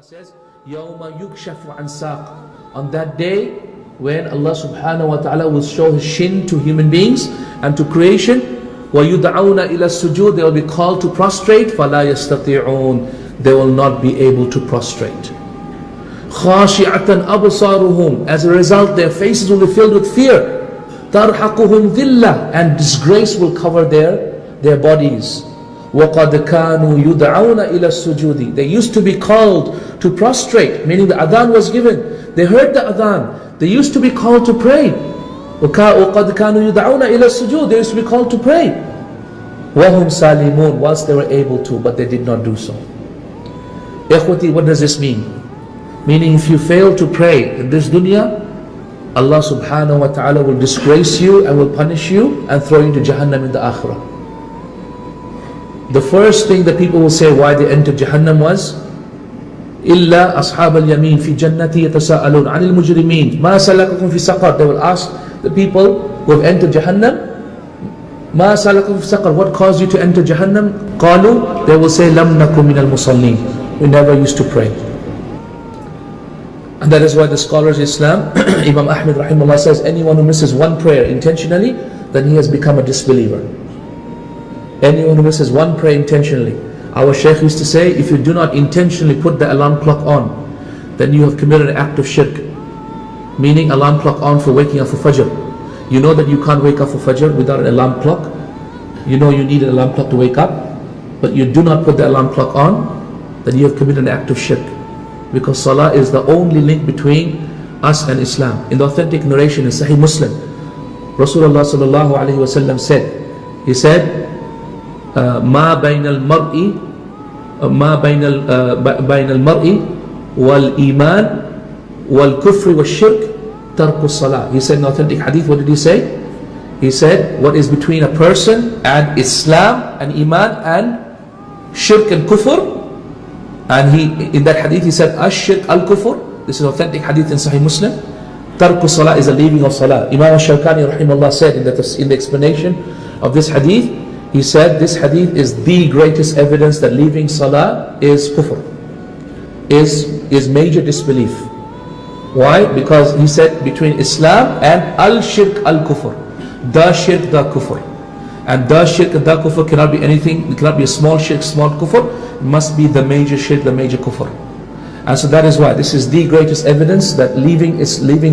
Allah says, يَوْمَ يُكْشَفُ عَنْ سَاقٍ. On that day, when Allah subhanahu wa ta'ala will show His shin to human beings and to creation, وَيُدْعَوْنَ إِلَى السُّجُودِ. They will be called to prostrate, فَلَا يَسْتَطِيعُونَ. They will not be able to prostrate. خَاشِعَةً أَبْصَارُهُمْ. As a result, their faces will be filled with fear. تَرْحَقُهُمْ ذِلَّةً. And disgrace will cover their bodies. وَقَدْ كَانُوا يُدْعَوْنَ إِلَى السُّجُودِ. They used to be called to prostrate, meaning the adhan was given. They heard the adhan. They used to be called to pray. وَقَدْ كَانُوا يُدْعَوْنَ إِلَى السُّجُودِ. They used to be called to pray. وَهُمْ سَالِمُونَ. Whilst they were able to, but they did not do so. Ikhwati, what does this mean? Meaning if you fail to pray in this dunya, Allah subhanahu wa ta'ala will disgrace you and will punish you and throw you into Jahannam in the akhirah. The first thing that people will say why they entered Jahannam was إِلَّا أَصْحَابَ الْيَمِينَ فِي جَنَّةِ يَتَسَاءَلُونَ عَنِ الْمُجْرِمِينَ مَا سَلَكَكُمْ فِي سَقَرَ. They will ask the people who have entered Jahannam, مَا سَلَكَكُمْ فِي سَقَرَ. What caused you to enter Jahannam? قَالُوا. They will say لَمْ نَكُمْ مِنَ الْمُصَلِّينَ. We never used to pray. And that is why the scholars of Islam, Imam Ahmed rahimahullah says, anyone who misses one prayer intentionally, then he has become a disbeliever. Anyone who misses one prayer intentionally. Our Shaykh used to say, if you do not intentionally put the alarm clock on, then you have committed an act of shirk. Meaning alarm clock on for waking up for Fajr. You know that you can't wake up for Fajr without an alarm clock. You know you need an alarm clock to wake up, but you do not put the alarm clock on, then you have committed an act of shirk. Because Salah is the only link between us and Islam. In the authentic narration in Sahih Muslim, Rasulullah sallallahu alayhi wa sallam said, he said, ما بين المرء والإيمان والكفر والشرك ترك الصلاة. He said in authentic hadith, what did he say? He said, what is between a person and Islam and Iman and shirk and kufr? And in that hadith he said, Ash-shirk al-kufr. This is authentic hadith in Sahih Muslim. Tarku salah is a leaving of salah. Imam al-Shawkani rahimahullah said in the explanation of this hadith, he said this hadith is the greatest evidence that leaving salah is kufr, is major disbelief. Why? Because he said between Islam and al-shirk al-kufr, the shirk, the kufr. And the shirk and the kufr cannot be anything, it cannot be a small shirk, small kufr, it must be the major shirk, the major kufr. And so that is why this is the greatest evidence that leaving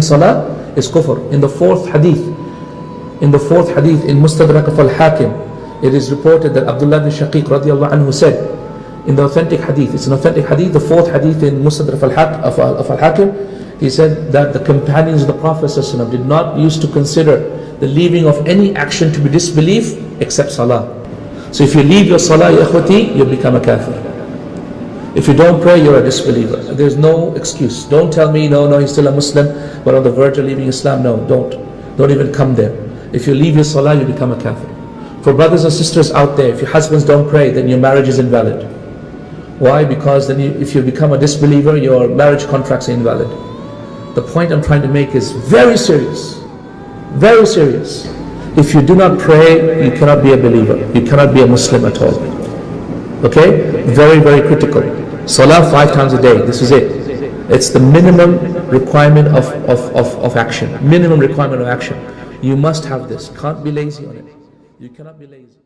salah is kufr. In the fourth hadith in Mustadrak of al-Hakim, it is reported that Abdullah ibn Shaqiq radiallahu anhu said, in the authentic hadith, it's an authentic hadith, the fourth hadith in Mustadrak of al-Hakim, he said that the companions of the Prophet ﷺ did not used to consider the leaving of any action to be disbelief except salah. So if you leave your salah, ya ikhwati, you become a kafir. If you don't pray, you're a disbeliever. There's no excuse. Don't tell me, no, he's still a Muslim, but on the verge of leaving Islam. No, don't even come there. If you leave your salah, you become a kafir. For brothers and sisters out there, if your husbands don't pray, then your marriage is invalid. Why? Because then if you become a disbeliever, your marriage contracts are invalid. The point I'm trying to make is very serious. Very serious. If you do not pray, you cannot be a believer. You cannot be a Muslim at all. Okay? Very, very critical. Salah 5 times a day. This is it. It's the minimum requirement of action. Minimum requirement of action. You must have this. Can't be lazy on it. You cannot be lazy.